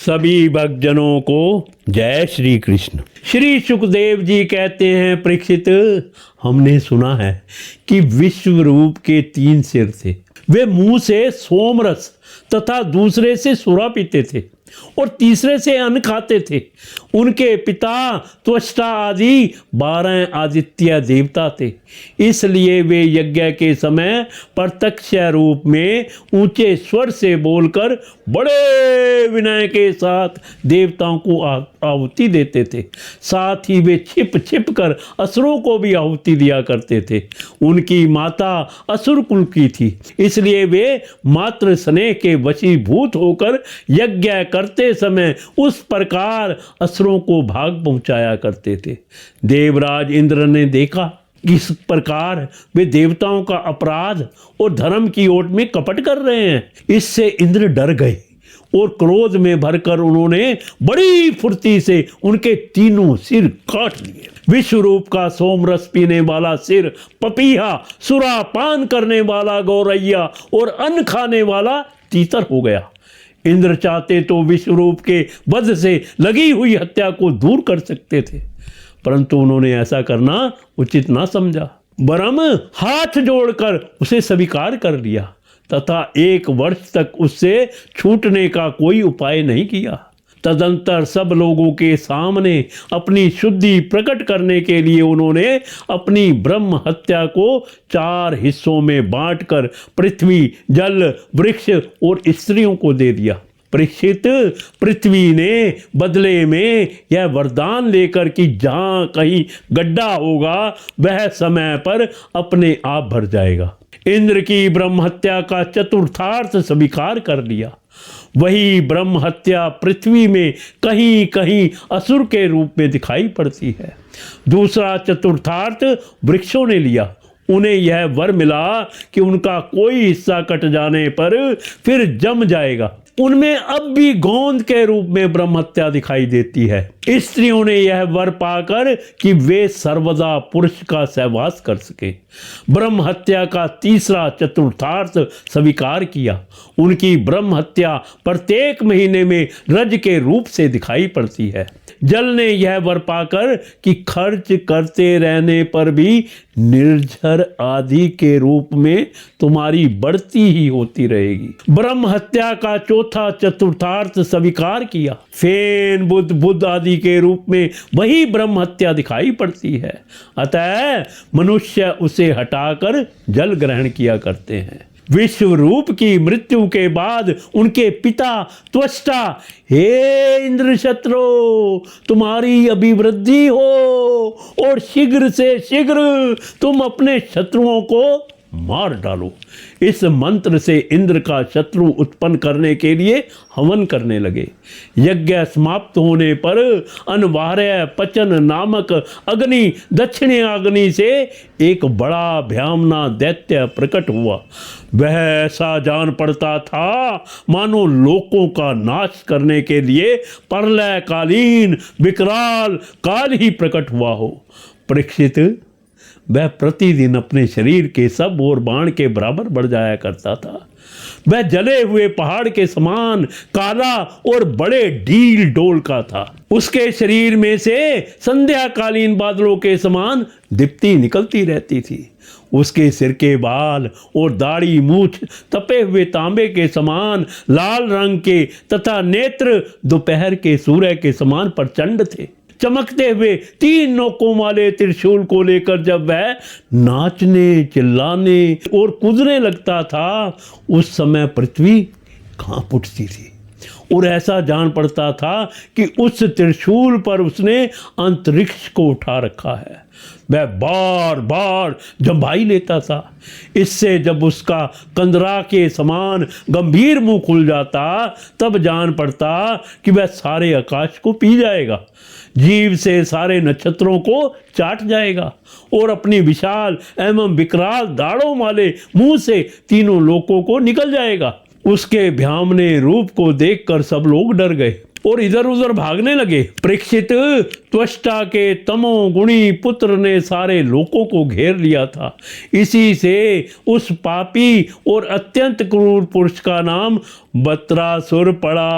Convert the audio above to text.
सभी भक्तजनों को जय श्री कृष्ण। श्री सुखदेव जी कहते हैं, परीक्षित, हमने सुना है कि विश्व रूप के 3 सिर थे। वे मुंह से सोमरस तथा दूसरे से सुरा पीते थे और तीसरे से अन्न खाते थे। उनके पिता त्वष्टा आदि 12 आदित्य देवता थे, इसलिए वे यज्ञ के समय प्रत्यक्ष रूप में ऊंचे स्वर से बोलकर बड़े विनय के साथ देवताओं को आहुति देते थे। साथ ही वे छिप छिप कर असुरों को भी आहुति दिया करते थे। उनकी माता असुर कुल की थी, इसलिए वे मातृ स्नेह के वशीभूत होकर यज्ञ करते समय उस प्रकार असुरों को भाग पहुंचाया करते थे। देवराज इंद्र ने देखा इस प्रकार वे देवताओं का अपराध और धर्म की ओट में कपट कर रहे हैं। इससे इंद्र डर गए और क्रोध में भरकर उन्होंने बड़ी फुर्ती से उनके 3 सिर काट लिए। विश्व रूप का सोमरस पीने वाला सिर पपीहा, सुरा पान करने वाला गौरैया और अन्न खाने वाला तीतर हो गया। इंद्र चाहते तो विश्व रूप के वध से लगी हुई हत्या को दूर कर सकते थे, परंतु उन्होंने ऐसा करना उचित ना समझा। बरम हाथ जोड़कर उसे स्वीकार कर लिया तथा 1 वर्ष तक उससे छूटने का कोई उपाय नहीं किया। तदंतर सब लोगों के सामने अपनी शुद्धि प्रकट करने के लिए उन्होंने अपनी ब्रह्म हत्या को 4 हिस्सों में बांटकर पृथ्वी, जल, वृक्ष और स्त्रियों को दे दिया। परीक्षित, पृथ्वी ने बदले में यह वरदान लेकर कि जहां कहीं गड्ढा होगा वह समय पर अपने आप भर जाएगा। इंद्र की ब्रह्म हत्या का चतुर्थार्थ स्वीकार कर लिया। वही ब्रह्म हत्या पृथ्वी में कहीं कहीं असुर के रूप में दिखाई पड़ती है। दूसरा चतुर्थार्थ वृक्षों ने लिया। उन्हें यह वर मिला कि उनका कोई हिस्सा कट जाने पर फिर जम जाएगा। उनमें अब भी गोंद के रूप में ब्रह्म हत्या दिखाई देती है। स्त्रियों ने यह वर पाकर कि वे सर्वदा पुरुष का सहवास कर सके, ब्रह्म हत्या का तीसरा चतुर्थार्थ स्वीकार किया। उनकी ब्रह्म हत्या प्रत्येक महीने में रज के रूप से दिखाई पड़ती है। जल ने यह वर पाकर कि खर्च करते रहने पर भी निर्झर आदि के रूप में तुम्हारी बढ़ती ही होती रहेगी। ब्रह्म हत्या का चौथा चतुर्थार्थ स्वीकार किया। फेन, बुद्ध आदि के रूप में वही ब्रह्म हत्या दिखाई पड़ती है। अतः मनुष्य उसे हटाकर जल ग्रहण किया करते हैं। विश्व रूप की मृत्यु के बाद उनके पिता त्वष्टा, हे इंद्र शत्रु, तुम्हारी अभिवृद्धि हो और शीघ्र से शीघ्र तुम अपने शत्रुओं को मार डालो। इस मंत्र से इंद्र का शत्रु उत्पन्न करने के लिए हवन करने लगे। यज्ञ समाप्त होने पर अनवार्य पचन नामक अग्नि, दक्षिणी अग्नि से एक बड़ा भयावना दैत्य प्रकट हुआ। वह ऐसा जान पड़ता था मानो लोकों का नाश करने के लिए प्रलयकालीन विकराल काल ही प्रकट हुआ हो। परीक्षित, वह प्रतिदिन अपने शरीर के सब ओर बाण के बराबर बढ़ जाया करता था। वह जले हुए पहाड़ के समान काला और बड़े ढील डोल का था। उसके शरीर में से संध्याकालीन बादलों के समान दीप्ति निकलती रहती थी। उसके सिर के बाल और दाढ़ी मूछ तपे हुए तांबे के समान लाल रंग के तथा नेत्र दोपहर के सूर्य के समान प्रचंड थे। चमकते हुए 3 नोकों वाले त्रिशूल को लेकर जब वह नाचने, चिल्लाने और कूदने लगता था, उस समय पृथ्वी कांप उठती थी और ऐसा जान पड़ता था कि उस त्रिशूल पर उसने अंतरिक्ष को उठा रखा है। वह बार बार जंभाई लेता था। इससे जब उसका कंदरा के समान गंभीर मुंह खुल जाता तब जान पड़ता कि वह सारे आकाश को पी जाएगा, जीव से सारे नक्षत्रों को चाट जाएगा और अपनी विशाल एवं विकराल दाढ़ों वाले मुंह से 3 लोकों को निकल जाएगा। उसके भयावने रूप को देखकर सब लोग डर गए और इधर उधर भागने लगे। परीक्षित, त्वष्टा के तमोगुणी पुत्र ने सारे लोकों को घेर लिया था। इसी से उस पापी और अत्यंत क्रूर पुरुष का नाम बत्रासुर पड़ा।